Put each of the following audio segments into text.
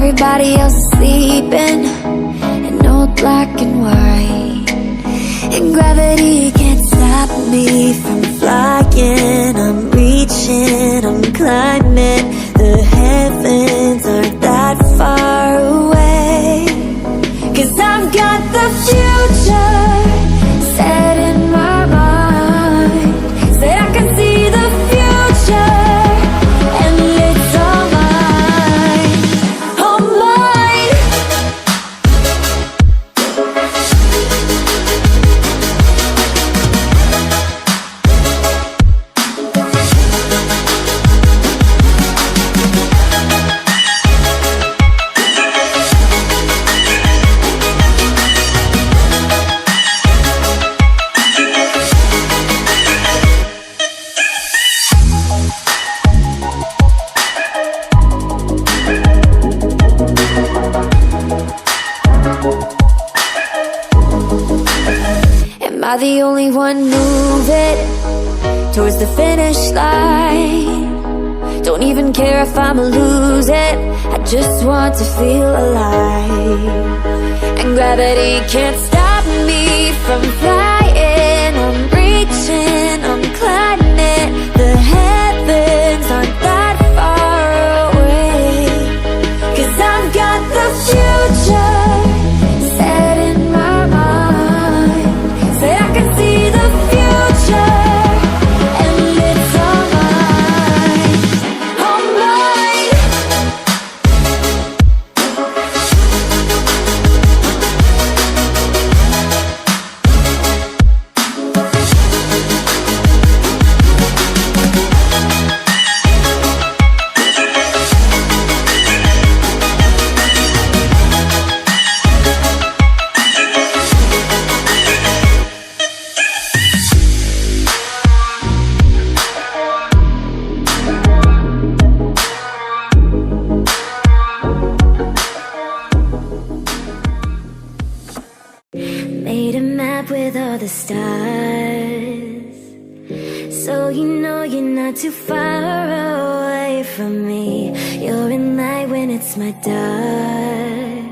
everybody else is sleeping in old black and white. And gravity can't stop me from flying. I'm reaching, I'm climbing. The heavens aren't that far away. 'Cause I've got the future set in my mind. Say I can see the future, and it's all mine, all mine. Am I the only one moving towards the finish line? Don't even care if I'ma lose it, I just want to feel alive. And gravity can't stop me from flying. I'm reaching, I'm climbing. The heavens aren't that far away. 'Cause I've got the future set in my mind. Say I can see the future, and it's all mine, all mine. Made a map with all the stars, so you know you're not too far away from me. You're in light when it's my dark.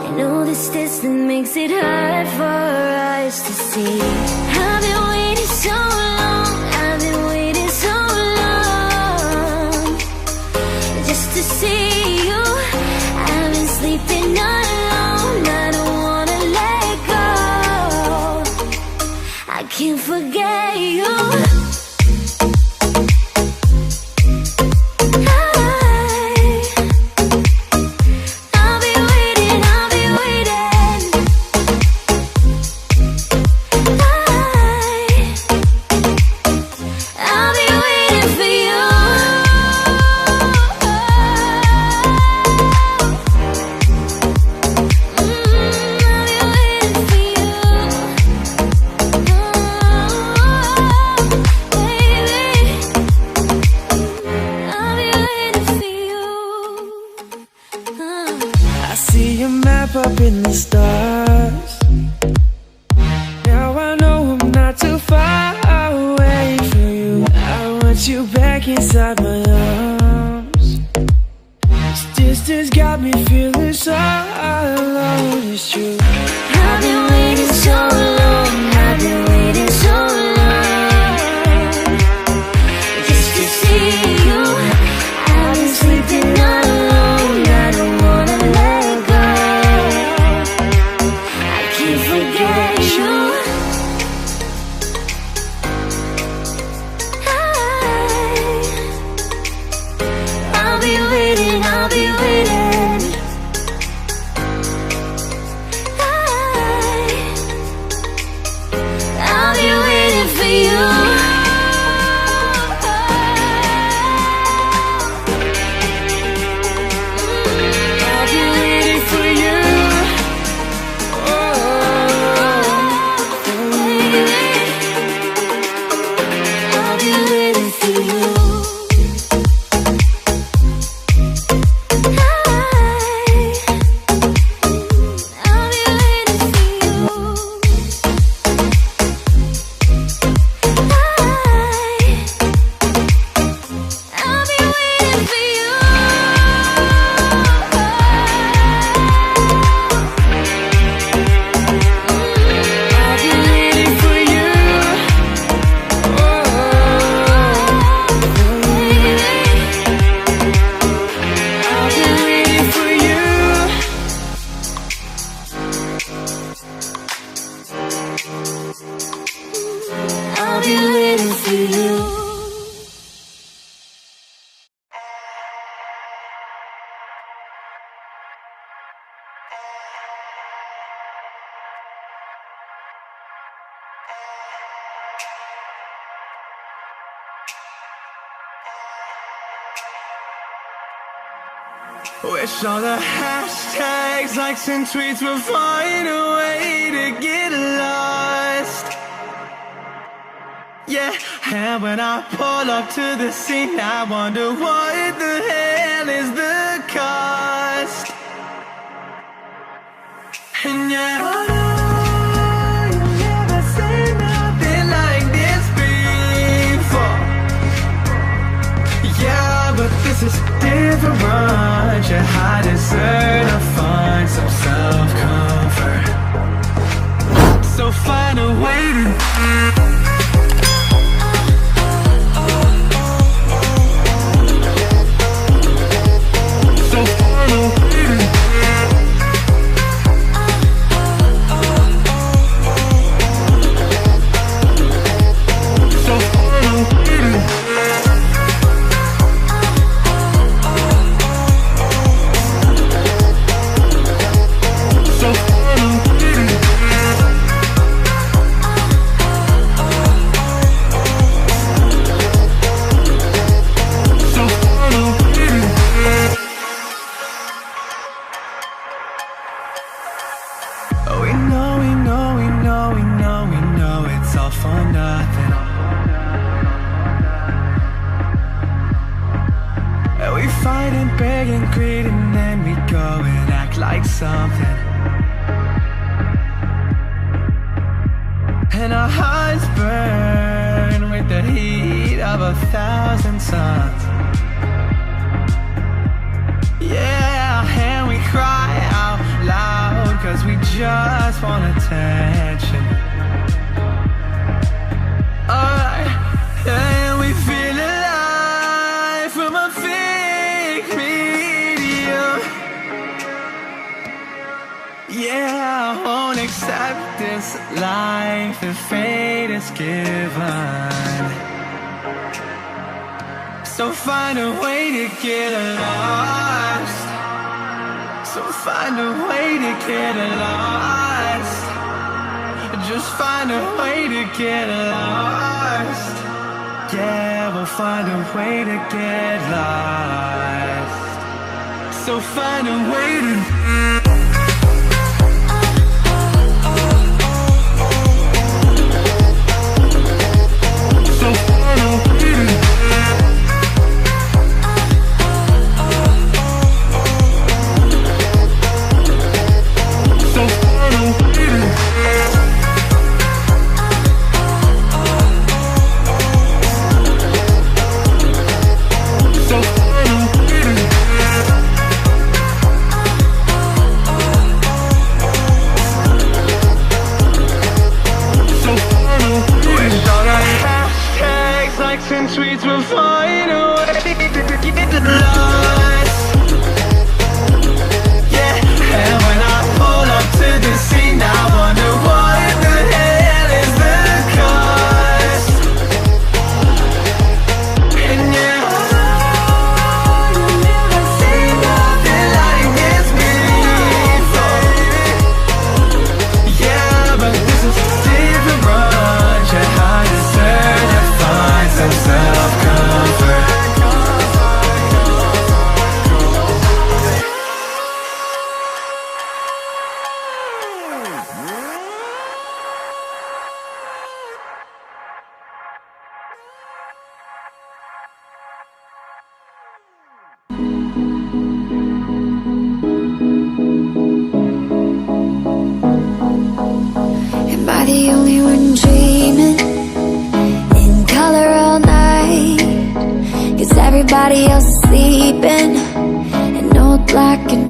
I know this distance makes it hard for us to see. I've been waiting so long, I've been waiting so long, just to see you. I've been sleeping alone, I don't wanna let go. I can't forget you. I'll be waiting, I'll be waiting. I'll be waiting for you. I see a map up in the stars. Now I know I'm not too far away from you. I want you back inside my arms. This distance got me feeling so alone, it's true. I've been waiting so long, I've been waiting so long, just to see you. I've been sleeping alone, I don't wanna let go. I can't forget you. I'll be waiting, I'll be waiting. Wish all the hashtags, likes and tweets would find a way to get lost. Yeah, and when I pull up to the scene, I wonder what the hell is the cost. And yet I know you've never seen nothing like this before. Yeah, but this is different. You had deserve to find some self-comfort. So find a way to it's all for nothing. And we fight and beg and greed, and then we go and act like something. And our hearts burn with the heat of 1,000 suns. Yeah, and we cry out loud, 'cause we just want attention. And we feel alive from a fake medium. Yeah, I won't accept this life if fate is given. So find a way to get lost. So find a way to get lost. Just find a way to get lost. Yeah, we'll find a way to get lost. So find a way to and tweets will find a way to get lost. Yeah, and when I pull up to the scene, I wonder what the hell is the cost. And yeah, you've never seen nothing like this before. Yeah, but this is different. Yeah, I deserve to find some self-comfort. Am I the only one dreaming in color all night? 'Cause everybody else is sleeping in old black and